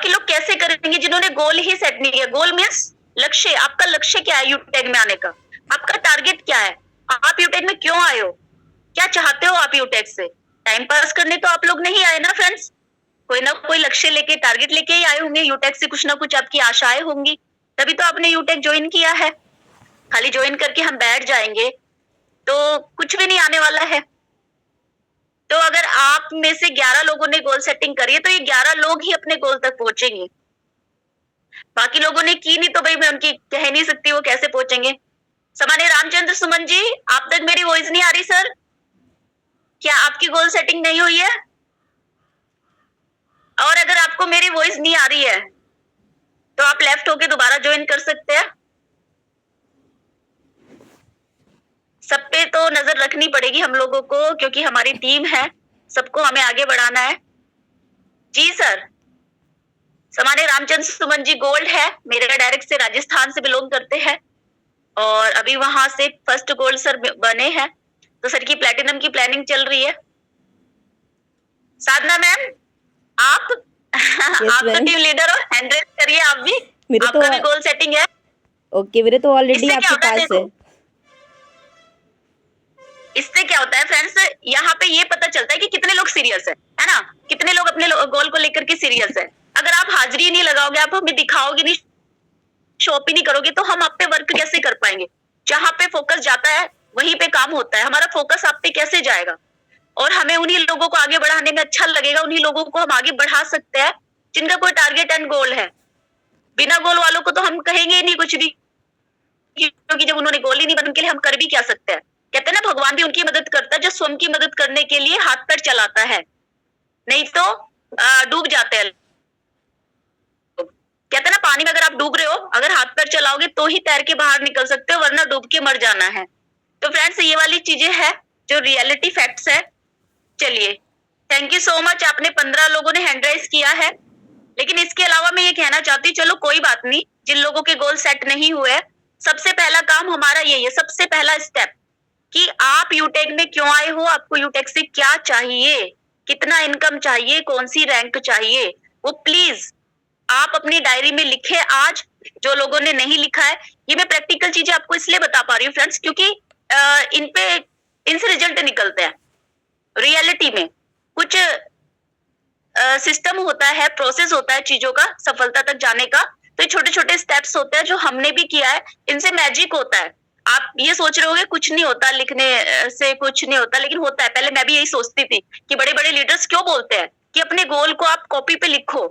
बाकी लोग कैसे करेंगे जिन्होंने गोल ही सेट नहीं किया? गोल मीन्स लक्ष्य। आपका लक्ष्य क्या है यूटेक में आने का? आपका टारगेट क्या है? आप यूटेक में क्यों आए हो? क्या चाहते हो आप यूटेक से? टाइम पास करने तो आप लोग नहीं आए ना फ्रेंड्स। कोई ना कोई लक्ष्य लेके, टारगेट लेके ही आए होंगे। यूटेक से कुछ ना कुछ आपकी आशाएं होंगी, तभी तो आपने यूटेक ज्वाइन किया है। खाली ज्वाइन करके हम बैठ जाएंगे तो कुछ भी नहीं आने वाला है। तो अगर आप में से 11 लोगों ने गोल सेटिंग करी है तो ये 11 लोग ही अपने गोल तक पहुंचेंगे। बाकी लोगों ने की नहीं तो भाई मैं उनकी कह नहीं सकती वो कैसे पहुंचेंगे। सामान्य रामचंद्र सुमन जी, आप तक मेरी वॉइस नहीं आ रही सर? क्या आपकी गोल सेटिंग नहीं हुई है? और अगर आपको मेरी वॉइस नहीं आ रही है तो आप लेफ्ट होके दोबारा ज्वाइन कर सकते हैं। सब पे तो नजर रखनी पड़ेगी हम लोगों को, क्योंकि हमारी टीम है, सबको हमें आगे बढ़ाना है। जी सर। सामान्य रामचंद्र सुमन जी गोल्ड है, मेरे डायरेक्ट से राजस्थान से बिलोंग करते हैं और अभी वहां से फर्स्ट गोल्ड सर बने हैं, तो सर की प्लेटिनम की प्लानिंग चल रही है। साधना मैम आप आप तो टीम लीडर हो, हैंड रेस करिए आप भी, आपका भी गोल सेटिंग है। ओके, मेरे तो ऑलरेडी आपके पास है। इससे क्या होता है फ्रेंड्स, यहाँ पे ये पता चलता है कि कितने लोग सीरियस है ना, कितने लोग अपने गोल को लेकर के सीरियस है। अगर आप हाजिरी नहीं लगाओगे, आप हमें दिखाओगे नहीं, शॉप ही नहीं करोगे, तो हम आप पे वर्क कैसे कर पाएंगे? जहाँ पे फोकस जाता है वहीं पे काम होता है। हमारा फोकस आप पे कैसे जाएगा? और हमें उन्हीं लोगों को आगे बढ़ाने में अच्छा लगेगा, उन्हीं लोगों को हम आगे बढ़ा सकते हैं जिनका कोई टारगेट एंड गोल है। बिना गोल वालों को तो हम कहेंगे ही नहीं कुछ भी, क्योंकि जब उन्होंने गोल ही नहीं बना, उनके लिए हम कर भी क्या सकते हैं? कहते हैं ना, भगवान भी उनकी मदद करता है जो स्वयं की मदद करने के लिए हाथ पैर चलाता है, नहीं तो डूब जाते हैं। कहते हैं ना, पानी में अगर आप डूब रहे हो, अगर हाथ पैर चलाओगे तो ही तैर के बाहर निकल सकते हो, वरना डूब के मर जाना है। तो फ्रेंड्स ये वाली चीजें है जो रियलिटी फैक्ट्स है। चलिए, थैंक यू सो मच, आपने 15 लोगों ने हैंड राइज किया है। लेकिन इसके अलावा मैं ये कहना चाहती हूँ, चलो कोई बात नहीं, जिन लोगों के गोल सेट नहीं हुए, सबसे पहला काम हमारा यही है, सबसे पहला स्टेप कि आप यूटेक में क्यों आए हो, आपको यूटेक से क्या चाहिए, कितना इनकम चाहिए, कौन सी रैंक चाहिए, वो प्लीज आप अपनी डायरी में लिखे। आज जो लोगों ने नहीं लिखा है, ये मैं प्रैक्टिकल चीजें आपको इसलिए बता पा रही हूँ फ्रेंड्स, क्योंकि इनसे रिजल्ट निकलते हैं। रियलिटी में कुछ सिस्टम होता है, प्रोसेस होता है चीजों का सफलता तक जाने का, तो छोटे छोटे स्टेप्स होते हैं जो हमने भी किया है, इनसे मैजिक होता है। आप ये सोच रहे होगे कुछ नहीं होता, लिखने से कुछ नहीं होता, लेकिन होता है। पहले मैं भी यही सोचती थी कि बड़े बड़े लीडर्स क्यों बोलते हैं कि अपने गोल को आप कॉपी पे लिखो,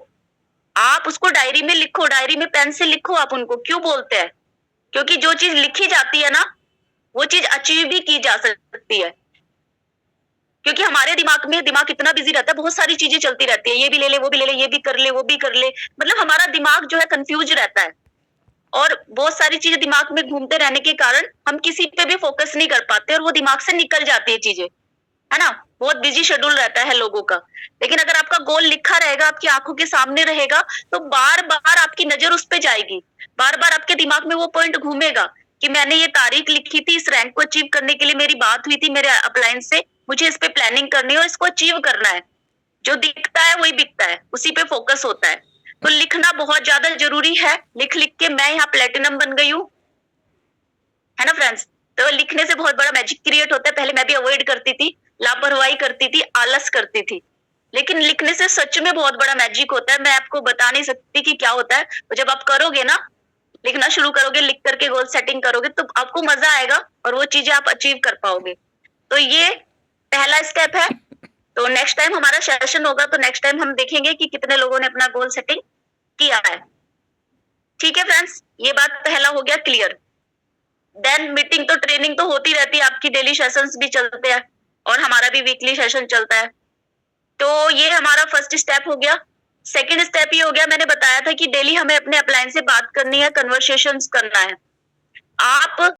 आप उसको डायरी में लिखो, डायरी में पेन से लिखो। आप उनको क्यों बोलते हैं? क्योंकि जो चीज लिखी जाती है ना, वो चीज अचीव भी की जा सकती है। क्योंकि हमारे दिमाग इतना बिजी रहता है, बहुत सारी चीजें चलती रहती है, ये भी ले ले, वो भी ले ले, ये भी कर ले, वो भी कर ले, मतलब हमारा दिमाग जो है कंफ्यूज रहता है, और बहुत सारी चीजें दिमाग में घूमते रहने के कारण हम किसी पे भी फोकस नहीं कर पाते और वो दिमाग से निकल जाती है चीजें, है ना। बहुत बिजी शेड्यूल रहता है लोगों का। लेकिन अगर आपका गोल लिखा रहेगा, आपकी आंखों के सामने रहेगा, तो बार बार आपकी नजर उस पे जाएगी, बार बार आपके दिमाग में वो पॉइंट घूमेगा कि मैंने ये तारीख लिखी थी, इस रैंक को अचीव करने के लिए मेरी बात हुई थी मेरे अपलाइन से, मुझे इस पे प्लानिंग करनी है और इसको अचीव करना है। जो दिखता है वही बिकता है, उसी पे फोकस होता है। तो लिखना बहुत ज्यादा जरूरी है। लिख लिख के मैं यहाँ प्लेटिनम बन गई हूँ, है ना फ्रेंड्स। तो लिखने से बहुत बड़ा मैजिक क्रिएट होता है। पहले मैं भी अवॉइड करती थी, लापरवाही करती थी, आलस करती थी, लेकिन लिखने से सच में बहुत बड़ा मैजिक होता है। मैं आपको बता नहीं सकती कि क्या होता है। तो जब आप करोगे ना, लिखना शुरू करोगे, लिख करके गोल सेटिंग करोगे, तो आपको मजा आएगा और वो चीजें आप अचीव कर पाओगे। तो ये पहला स्टेप है। तो नेक्स्ट टाइम हमारा सेशन होगा, तो नेक्स्ट टाइम हम देखेंगे कि कितने लोगों ने अपना गोल सेटिंग किया है। ठीक है फ्रेंड्स, ये बात पहला हो गया क्लियर। देन मीटिंग तो ट्रेनिंग तो होती रहती है, आपकी डेली सेशंस भी चलते हैं और हमारा भी वीकली सेशन चलता है। तो ये हमारा फर्स्ट स्टेप हो गया। सेकंड स्टेप ये हो गया, मैंने बताया था कि डेली हमें अपने अपलाइन से बात करनी है, कन्वर्सेशंस करना है। आप